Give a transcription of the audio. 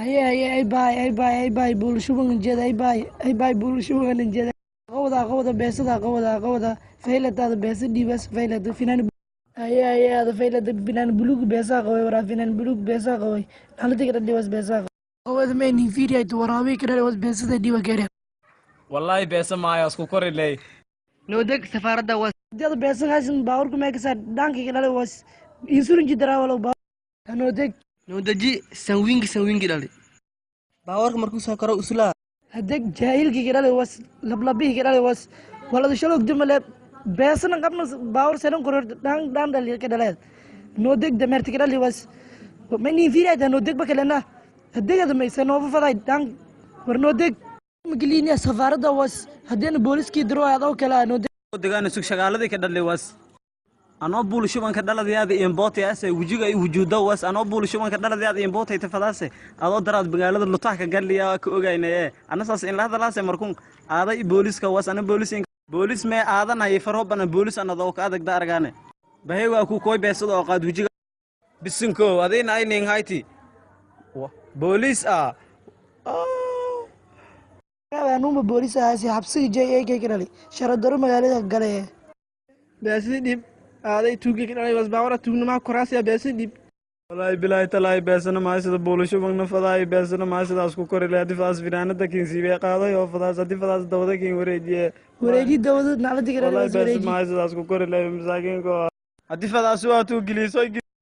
ay bay bulshuban jeda ay bay bulshuban jeda qawda beesada qawda faylada beesa dibas faylada finan ada faylada finan bulug beesa qaway wara finan bulug beesa qaway halada kada dibas beesa qawda ma ni fiiriya to waraabay kada was beesada diba kare wallahi beesa maayo isku kori leh نودك سفارة was dad beesa haasin baawrku ma ka saar dhaanka kada was insulin jidara wala baa kanodeg نودجي سوينج دالي باورك مركوس كرو اسلا hadeg jaahilkii kadhalay was lablabihii kadhalay was walada shalog dumale beesana qabna baawar selan koror dhan dhali kadhalay nodeg damerti kadhalay was mani fiirayda nodeg bakalena hadegada maysa noofa faday dhan war nodeg magaliina safaarada was hadeena booliskii diro adoo kala nodeg deegaana sug shaqaaladii ka dhalay was anoo bulshuban ka dhaladayaada imbootay asay wajiga ay wujuudo was anoo bulshuban ka dhaladayaada imbootay tafadaase adoo daraad magaalada lutax ka galiya ka ogaynay anasaas in la hadalaasay markun aaday booliska was ana boolis me aadan ay farobana boolis anadoo ka adag daargaane bahay waa ku koy beesado oo qaad wajiga bisinko adina ay nin hayti boolis anuma boolis ahaasi xabsiga jay kadhalay sharadaro magaalada galay beesi dib aaday tuugi kadhalay was baawara tuugnama koraasiya beesi dib wallahi billahi talaay beesana ma sida boolisho magna faday beesana ma sida isku kori leh difaas finaanada kinsiibay qaaday oo fadaas difaas dawada kin wareeji dawada naalada kadhalay wallahi beesana ma sida isku kori leh masaakiin ko hadii fadaas waa tuu giliisay